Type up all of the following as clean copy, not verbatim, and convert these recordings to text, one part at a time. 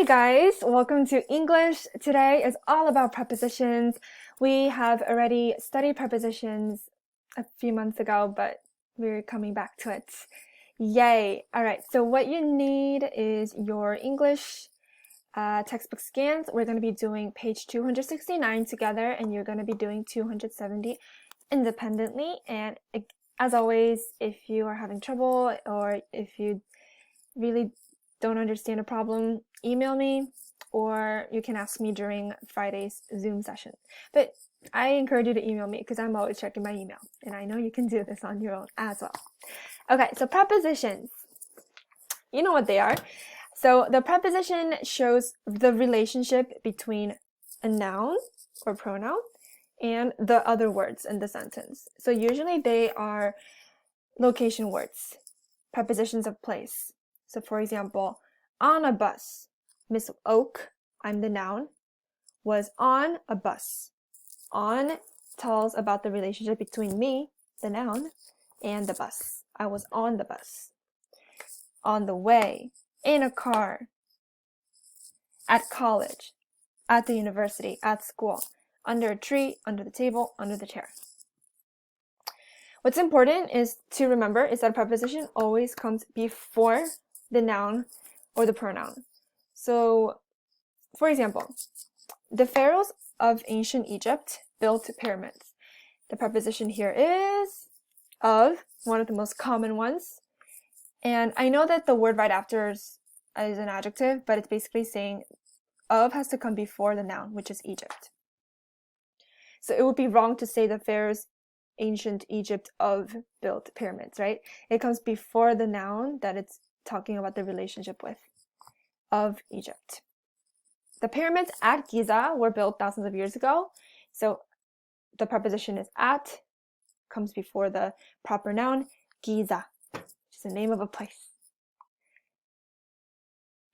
Hey guys, welcome to English. Today is all about prepositions. We have already studied prepositions a few months ago, but we're coming back to it. Yay! Alright, so what you need is your English textbook scans. We're going to be doing page 269 together, and you're going to be doing 270 independently. And as always, if you are having trouble or if you really don't understand a problem, email me, or you can ask me during Friday's Zoom session. But I encourage you to email me because I'm always checking my email, and I know you can do this on your own as well. Okay, so prepositions. You know what they are. So the preposition shows the relationship between a noun or pronoun and the other words in the sentence. So usually they are location words, prepositions of place. So for example, on a bus, Miss Oak, I'm the noun, was on a bus. On tells about the relationship between me, the noun, and the bus. I was on the bus. On the way, in a car, at college, at the university, at school, under a tree, under the table, under the chair. What's important is to remember is that a preposition always comes before the noun or the pronoun. So, for example, the pharaohs of ancient Egypt built pyramids. The preposition here is of, one of the most common ones. And I know that the word right after is an adjective, but it's basically saying of has to come before the noun, which is Egypt. So it would be wrong to say the pharaohs ancient Egypt of built pyramids, right? It comes before the noun that it's talking about the relationship with, of Egypt. The pyramids at Giza were built thousands of years ago. So the preposition is at, comes before the proper noun, Giza, which is the name of a place.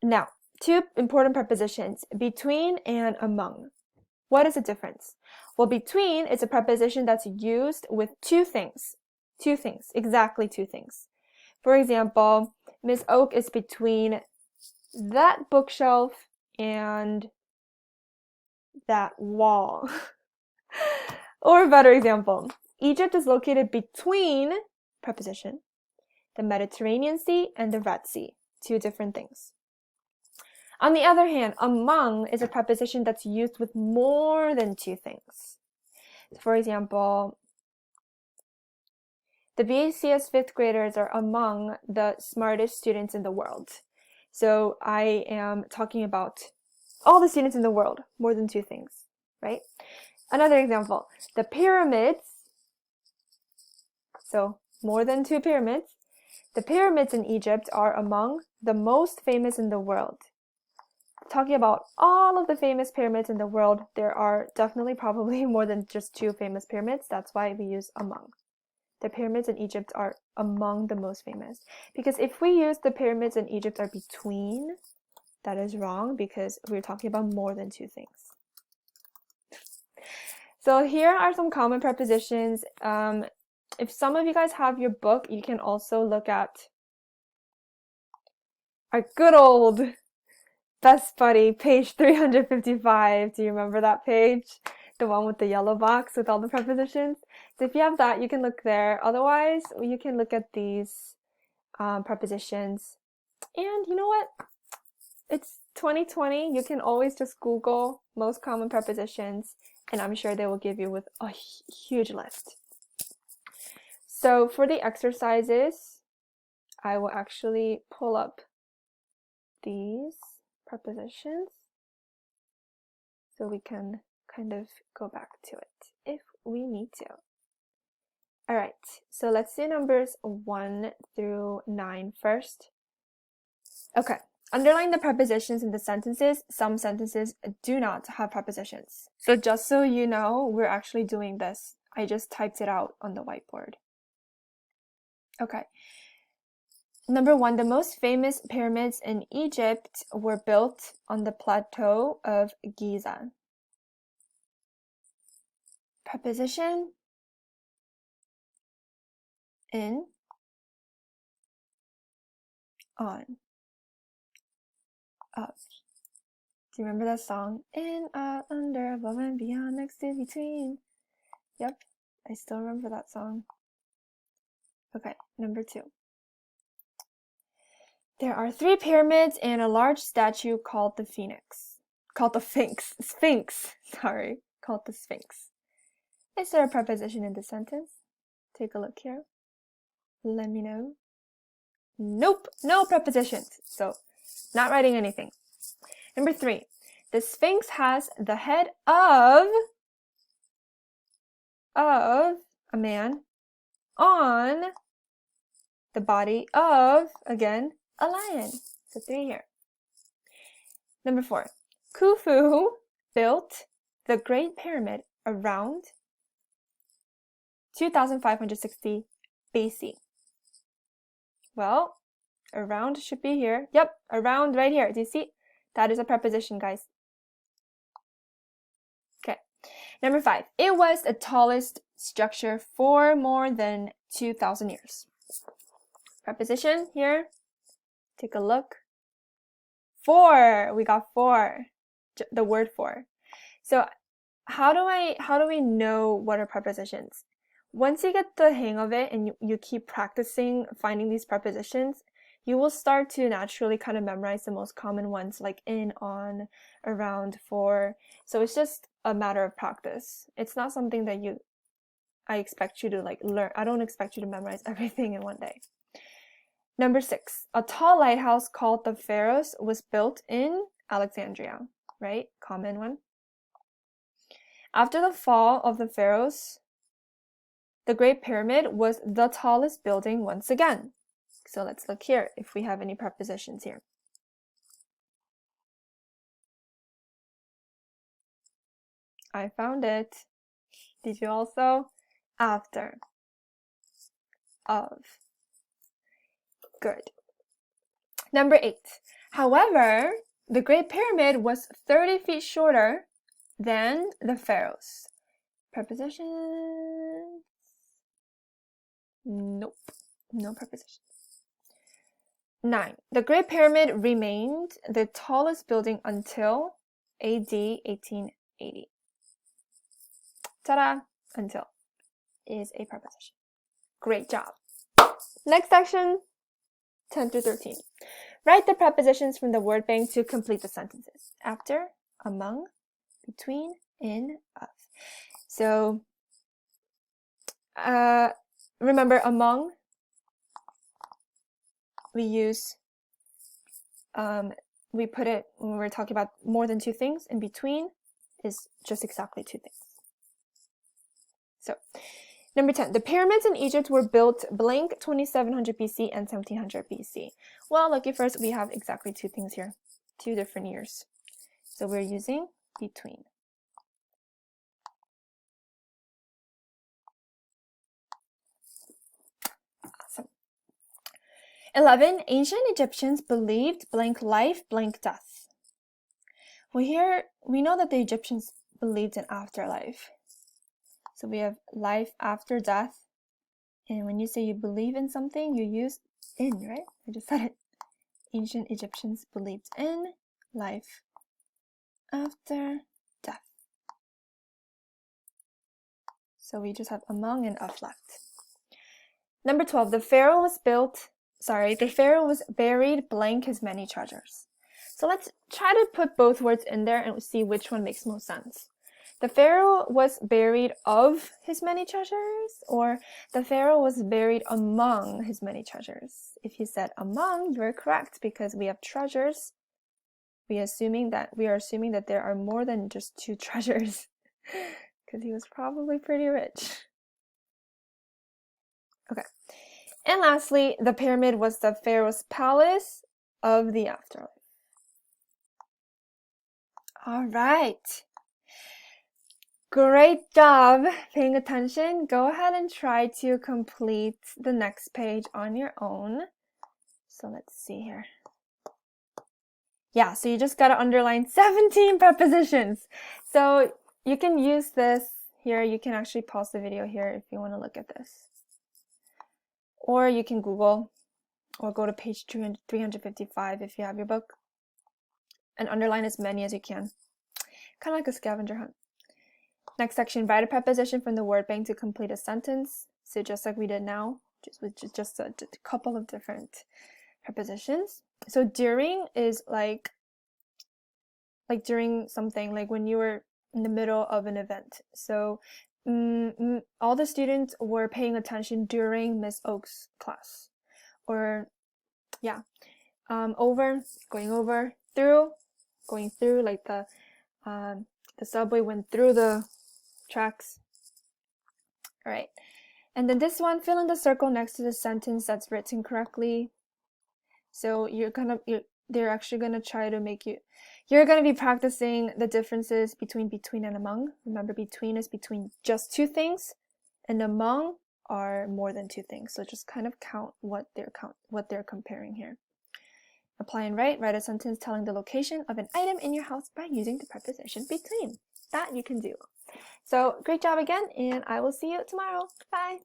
Now, two important prepositions, between and among. What is the difference? Well, between is a preposition that's used with two things. Two things, exactly two things. For example, Miss Oak is between that bookshelf and that wall. Or a better example, Egypt is located between, preposition, the Mediterranean Sea and the Red Sea. Two different things. On the other hand, among is a preposition that's used with more than two things. For example, the BCS 5th graders are among the smartest students in the world. So I am talking about all the students in the world, more than two things, right? Another example, the pyramids, so more than two pyramids, the pyramids in Egypt are among the most famous in the world. Talking about all of the famous pyramids in the world, there are definitely probably more than just two famous pyramids. That's why we use among. The pyramids in Egypt are among the most famous. Because if we use the pyramids in Egypt are between, that is wrong because we're talking about more than two things. So here are some common prepositions. If some of you guys have your book, you can also look at our good old Best Buddy, page 355. Do you remember that page? The one with the yellow box with all the prepositions? So if you have that, you can look there. Otherwise, you can look at these prepositions. And you know what? It's 2020. You can always just Google most common prepositions, and I'm sure they will give you with a huge list. So for the exercises, I will actually pull up these prepositions so we can kind of go back to it if we need to. All right, so let's do numbers 1 through 9 first. Okay, underline the prepositions in the sentences. Some sentences do not have prepositions. So just so you know, we're actually doing this. I just typed it out on the whiteboard. Okay. Number 1, the most famous pyramids in Egypt were built on the plateau of Giza. Preposition in, on, of. Do you remember that song? In, out, under, above and beyond, next to, between. Yep, I still remember that song. Okay, number 2. There are 3 pyramids and a large statue called the Sphinx. Called the Sphinx. Sorry, called the Sphinx. Is there a preposition in the sentence? Take a look here. Let me know. Nope, no prepositions. So, not writing anything. Number 3. The Sphinx has the head of a man on the body of, again, a lion. So 3 here. Number 4. Khufu built the Great Pyramid around 2560 BC. Well, around should be here. Yep, around right here. Do you see? That is a preposition, guys. Okay. Number 5. It was the tallest structure for more than 2,000 years. Preposition here. Take a look. 4. We got 4. The word for. So how do we know what are prepositions? Once you get the hang of it and you keep practicing finding these prepositions, you will start to naturally kind of memorize the most common ones like in, on, around, for. So it's just a matter of practice. It's not something that I expect you to like learn. I don't expect you to memorize everything in one day. Number 6. A tall lighthouse called the Pharos was built in Alexandria, right? Common one. After the fall of the Pharaohs, the Great Pyramid was the tallest building once again. So let's look here if we have any prepositions here. I found it. Did you also? After. Of. Good. Number 8. However, the Great Pyramid was 30 feet shorter than the Pharaohs. Prepositions? Nope. No prepositions. 9. The Great Pyramid remained the tallest building until AD 1880. Ta-da! Until is a preposition. Great job. Next section, 10 through 13. Write the prepositions from the word bank to complete the sentences. After, among, between, in, of. So, remember among, we use, we put it when we're talking about more than 2 things. In between is just exactly 2 things. So, number 10, the pyramids in Egypt were built blank 2700 BC and 1700 BC. Well, lucky for us, we have exactly 2 things here, 2 different years. So we're using between. Awesome. 11, ancient Egyptians believed blank life, blank death. Well, here we know that the Egyptians believed in afterlife. So we have life after death. And when you say you believe in something, you use in, right? I just said it. Ancient Egyptians believed in life after death. So we just have among and of left. Number 12, the Pharaoh was buried blank his many treasures. So let's try to put both words in there and see which one makes most sense. The Pharaoh was buried of his many treasures, or the Pharaoh was buried among his many treasures. If you said among, you are correct because we have treasures. We are assuming that there are more than just 2 treasures because he was probably pretty rich. Okay. And lastly, the pyramid was the Pharaoh's palace of the afterlife. All right. Great job paying attention. Go ahead and try to complete the next page on your own. So let's see here. Yeah, so you just got to underline 17 prepositions. So you can use this here. You can actually pause the video here if you want to look at this. Or you can Google or go to page 355 if you have your book. and underline as many as you can. Kind of like a scavenger hunt. Next section, write a preposition from the word bank to complete a sentence. So just like we did now, just a couple of different prepositions. So during is like during something, like when you were in the middle of an event. So all the students were paying attention during Miss Oak's class. Or yeah, over, going over, through, going through, like the subway went through the tracks. All right, and then this one, fill in the circle next to the sentence that's written correctly. So they're actually gonna try to make you're gonna be practicing the differences between and among. Remember, between is between just two things, and among are more than two things. So just kind of count what they're comparing here. Apply and write. Write a sentence telling the location of an item in your house by using the preposition between. That you can do. So great job again, and I will see you tomorrow. Bye!